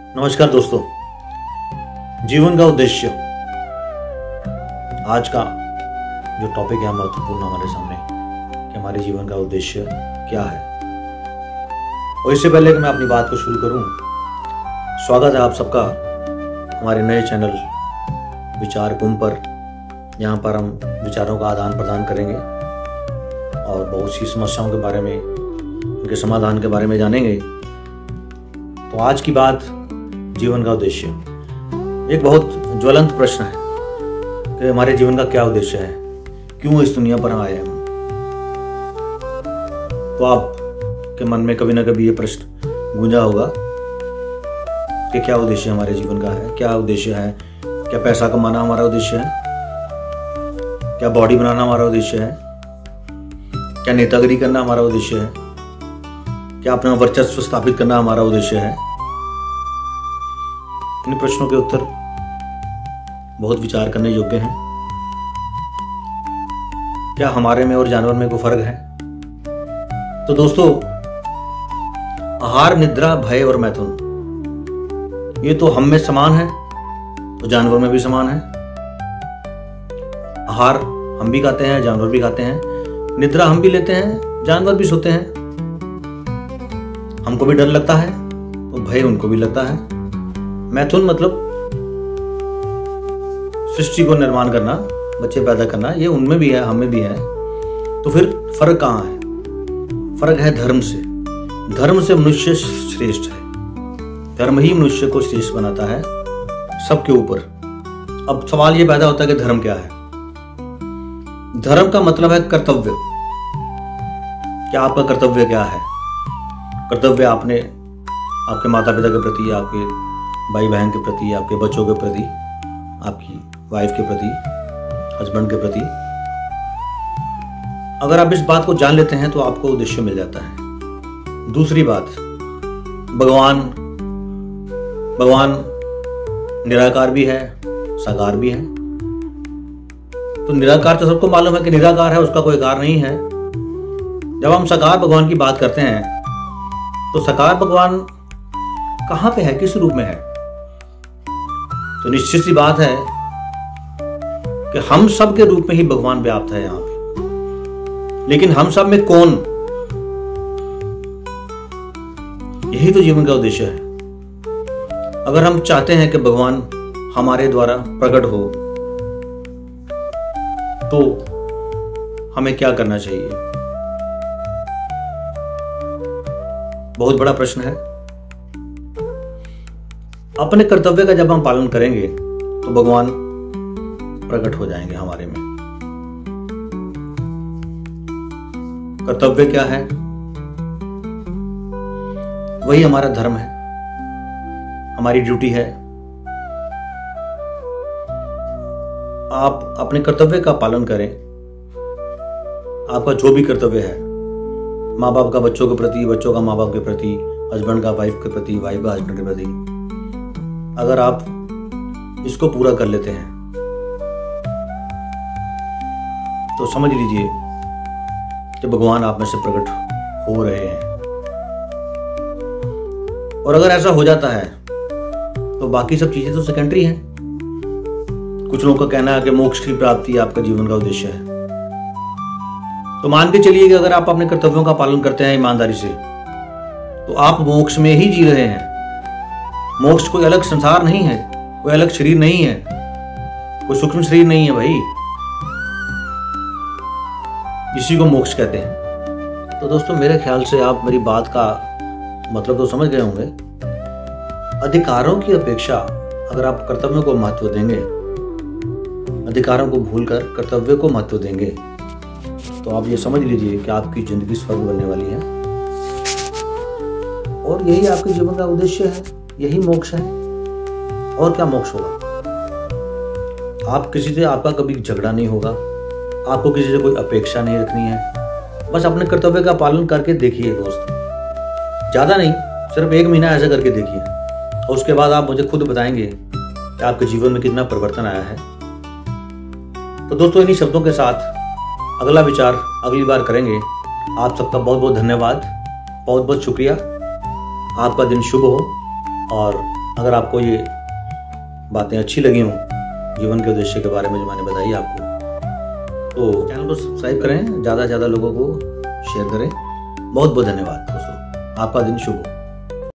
नमस्कार दोस्तों, जीवन का उद्देश्य आज का जो टॉपिक है महत्वपूर्ण हमारे सामने कि हमारे जीवन का उद्देश्य क्या है। और इससे पहले कि मैं अपनी बात को शुरू करूं, स्वागत है आप सबका हमारे नए चैनल विचार कुंभ पर, जहां पर हम विचारों का आदान प्रदान करेंगे और बहुत सी समस्याओं के बारे में, उनके समाधान के बारे में जानेंगे। तो आज की बात जीवन का उद्देश्य एक बहुत ज्वलंत प्रश्न है कि हमारे जीवन का क्या उद्देश्य है, क्यों इस दुनिया पर आए हम। तो आपके मन में कभी ना कभी ये प्रश्न गूंजा होगा कि क्या उद्देश्य हमारे जीवन का है, क्या उद्देश्य है। क्या पैसा कमाना हमारा उद्देश्य है? क्या बॉडी बनाना हमारा उद्देश्य है? क्या नेतागिरी करना हमारा उद्देश्य है? क्या अपना वर्चस्व स्थापित करना हमारा उद्देश्य है? इन प्रश्नों के उत्तर बहुत विचार करने योग्य हैं। क्या हमारे में और जानवर में कोई फर्क है? तो दोस्तों, आहार, निद्रा, भय और मैथुन, ये तो हम में समान है तो जानवर में भी समान है। आहार हम भी खाते हैं, जानवर भी खाते हैं। निद्रा हम भी लेते हैं, जानवर भी सोते हैं। हमको भी डर लगता है तो भय उनको भी लगता है। मैथुन मतलब सृष्टि को निर्माण करना, बच्चे पैदा करना, ये उनमें भी है, हमें भी है। तो फिर फर्क कहाँ है? फर्क है धर्म से। धर्म से मनुष्य श्रेष्ठ है। धर्म ही मनुष्य को श्रेष्ठ बनाता है सबके ऊपर। अब सवाल ये पैदा होता है कि धर्म क्या है? धर्म का मतलब है कर्तव्य। क्या आपका कर्तव्य क्या है? कर्तव्य आपने आपके माता पिता के प्रति, आपके भाई बहन के प्रति, आपके बच्चों के प्रति, आपकी वाइफ के प्रति, हस्बैंड के प्रति। अगर आप इस बात को जान लेते हैं तो आपको उद्देश्य मिल जाता है। दूसरी बात, भगवान निराकार भी है, साकार भी है। तो निराकार तो सबको मालूम है कि निराकार है, उसका कोई कार नहीं है। जब हम साकार भगवान की बात करते हैं तो साकार भगवान कहां पे है, किस रूप में है? तो निश्चित सी बात है कि हम सब के रूप में ही भगवान व्याप्त है यहां पे। लेकिन हम सब में कौन? यही तो जीवन का उद्देश्य है। अगर हम चाहते हैं कि भगवान हमारे द्वारा प्रकट हो तो हमें क्या करना चाहिए? बहुत बड़ा प्रश्न है। अपने कर्तव्य का जब हम पालन करेंगे तो भगवान प्रकट हो जाएंगे हमारे में। कर्तव्य क्या है? वही हमारा धर्म है, हमारी ड्यूटी है। आप अपने कर्तव्य का पालन करें। आपका जो भी कर्तव्य है, माँ बाप का बच्चों के प्रति, बच्चों का माँ बाप के प्रति, हस्बैंड का वाइफ के प्रति, वाइफ का हस्बैंड के प्रति, अगर आप इसको पूरा कर लेते हैं तो समझ लीजिए कि भगवान आप में से प्रकट हो रहे हैं। और अगर ऐसा हो जाता है तो बाकी सब चीजें तो सेकेंडरी हैं। कुछ लोगों का कहना है कि मोक्ष की प्राप्ति आपका जीवन का उद्देश्य है। तो मान के चलिए कि अगर आप अपने कर्तव्यों का पालन करते हैं ईमानदारी से तो आप मोक्ष में ही जी रहे हैं। मोक्ष कोई अलग संसार नहीं है, कोई अलग शरीर नहीं है, कोई सूक्ष्म शरीर नहीं है भाई। इसी को मोक्ष कहते हैं। तो दोस्तों, मेरे ख्याल से आप मेरी बात का मतलब तो समझ गए होंगे। अधिकारों की अपेक्षा अगर आप कर्तव्यों को महत्व देंगे, अधिकारों को भूलकर कर्तव्य को महत्व देंगे, तो आप ये समझ लीजिए कि आपकी जिंदगी स्वर्ग बनने वाली है। और यही आपके जीवन का उद्देश्य है, यही मोक्ष है। और क्या मोक्ष होगा? आप किसी से, आपका कभी झगड़ा नहीं होगा, आपको किसी से कोई अपेक्षा नहीं रखनी है। बस अपने कर्तव्य का पालन करके देखिए दोस्त, ज्यादा नहीं, सिर्फ 1 महीना ऐसा करके देखिए और उसके बाद आप मुझे खुद बताएंगे कि आपके जीवन में कितना परिवर्तन आया है। तो दोस्तों, इन्हीं शब्दों के साथ अगला विचार अगली बार करेंगे। आप सबका बहुत बहुत धन्यवाद, बहुत बहुत शुक्रिया। आपका दिन शुभ हो और अगर आपको ये बातें अच्छी लगी हों जीवन के उद्देश्य के बारे में जो मैंने बताई आपको, तो चैनल को सब्सक्राइब करें, ज़्यादा से ज़्यादा लोगों को शेयर करें। बहुत बहुत धन्यवाद दोस्तों, आपका दिन शुभ हो।